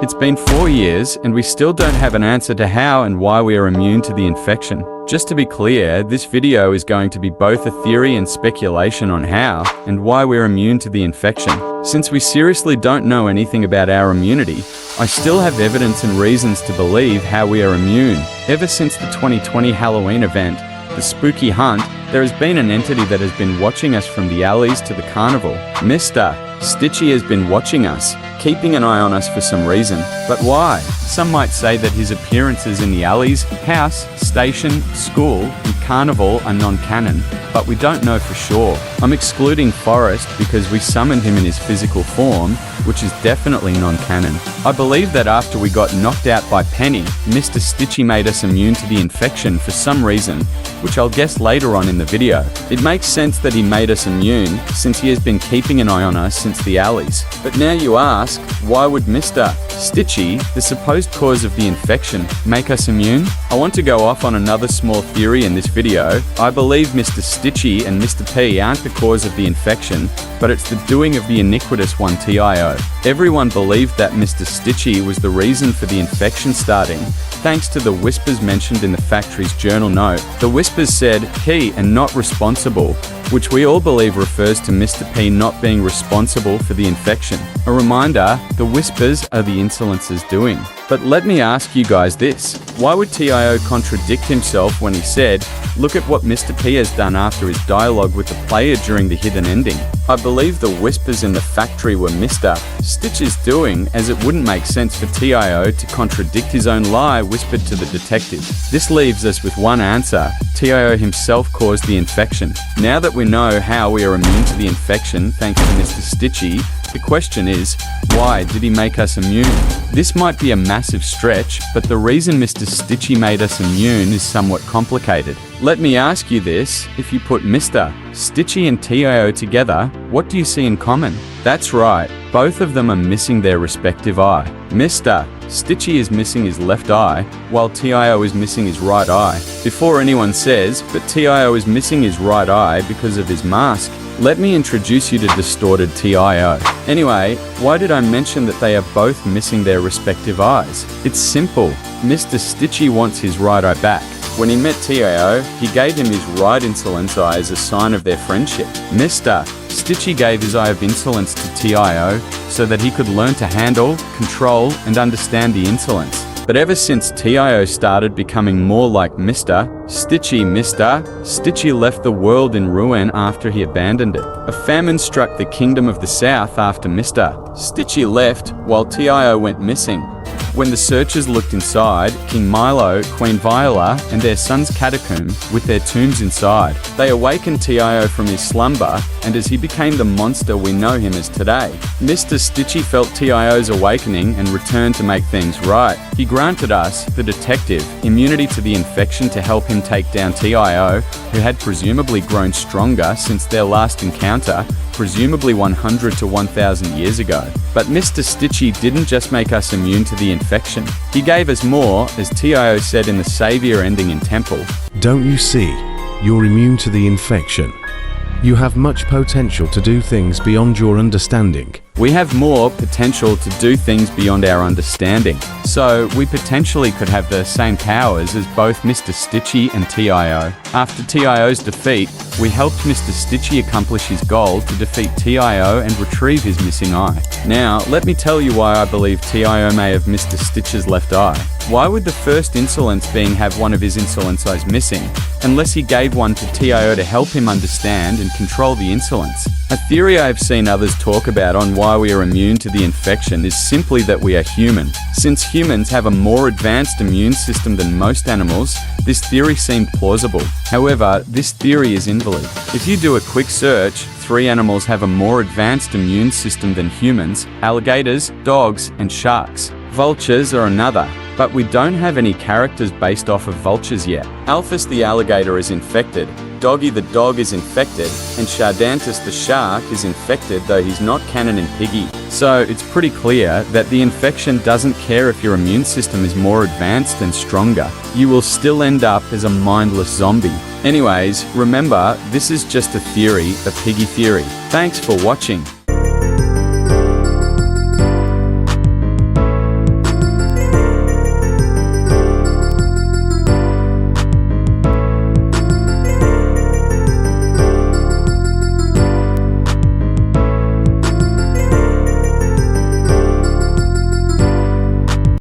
It's been 4 years, and we still don't have an answer to how and why we are immune to the infection. Just to be clear, this video is going to be both a theory and speculation on how and why we're immune to the infection. Since we seriously don't know anything about our immunity, I still have evidence and reasons to believe how we are immune. Ever since the 2020 Halloween event, the spooky hunt, there has been an entity that has been watching us from the alleys to the carnival. Mr. Stitchy has been watching us, keeping an eye on us for some reason. But why? Some might say that his appearances in the alleys, house, station, school, and carnival are non-canon, but we don't know for sure. I'm excluding Forrest because we summoned him in his physical form, which is definitely non-canon. I believe that after we got knocked out by Penny, Mr. Stitchy made us immune to the infection for some reason, which I'll guess later on in the video. It makes sense that he made us immune, since he has been keeping an eye on us since the alleys. But now you ask, why would Mr. Stitchy, the supposed cause of the infection, make us immune? I want to go off on another small theory in this video. I believe Mr. Stitchy and Mr. P aren't the cause of the infection, but it's the doing of the iniquitous one TIO. Everyone believed that Mr. Stitchy was the reason for the infection starting, thanks to the whispers mentioned in the factory's journal note. The whispers said, "He and not responsible," which we all believe refers to Mr. P not being responsible for the infection. A reminder, the whispers are the insolence's doing. But let me ask you guys this. Why would TIO contradict himself when he said, "Look at what Mr. P has done" after his dialogue with the player during the hidden ending? I believe the whispers in the factory were Mr. Stitch's doing, as it wouldn't make sense for TIO to contradict his own lie whispered to the detective. This leaves us with one answer. TIO himself caused the infection. Now that we know how we are immune to the infection thanks to Mr. Stitchy, the question is, why did he make us immune? This might be a massive stretch, but the reason Mr. Stitchy made us immune is somewhat complicated. Let me ask you this, if you put Mr. Stitchy and TIO together, what do you see in common? That's right, both of them are missing their respective eye. Mr. Stitchy is missing his left eye, while TIO is missing his right eye. Before anyone says, but TIO is missing his right eye because of his mask, let me introduce you to distorted TIO. Anyway, why did I mention that they are both missing their respective eyes? It's simple. Mr. Stitchy wants his right eye back. When he met TIO, he gave him his right insolence eye as a sign of their friendship. Mr. Stitchy gave his eye of insolence to TIO so that he could learn to handle, control, and understand the insolence. But ever since TIO started becoming more like Mr. Stitchy left the world in ruin after he abandoned it. A famine struck the kingdom of the south after Mr. Stitchy left, while TIO went missing. When the searchers looked inside, King Milo, Queen Viola, and their son's catacomb, with their tombs inside, they awakened TIO from his slumber, and as he became the monster we know him as today. Mr. Stitchy felt TIO's awakening and returned to make things right. He granted us, the detective, immunity to the infection to help him take down TIO, who had presumably grown stronger since their last encounter, presumably 100 to 1,000 years ago. But Mr. Stitchy didn't just make us immune to the infection. He gave us more, as TIO said in the Savior ending in Temple. Don't you see? You're immune to the infection. You have much potential to do things beyond your understanding. We have more potential to do things beyond our understanding. So, we potentially could have the same powers as both Mr. Stitchy and TIO. After TIO's defeat, we helped Mr. Stitchy accomplish his goal to defeat TIO and retrieve his missing eye. Now, let me tell you why I believe TIO may have Mr. Stitch's left eye. Why would the first insolence being have one of his insolence eyes missing, unless he gave one to TIO to help him understand and control the insolence? A theory I've seen others talk about on why we are immune to the infection is simply that we are human. Since humans have a more advanced immune system than most animals, this theory seemed plausible. However, this theory is invalid. If you do a quick search, 3 animals have a more advanced immune system than humans: alligators, dogs, and sharks. Vultures are another, but we don't have any characters based off of vultures yet. Alphys the alligator is infected, Doggy the dog is infected, and Shardantus the shark is infected, though he's not canon in Piggy. So it's pretty clear that the infection doesn't care if your immune system is more advanced and stronger. You will still end up as a mindless zombie. Anyways, remember, this is just a theory, a Piggy theory. Thanks for watching.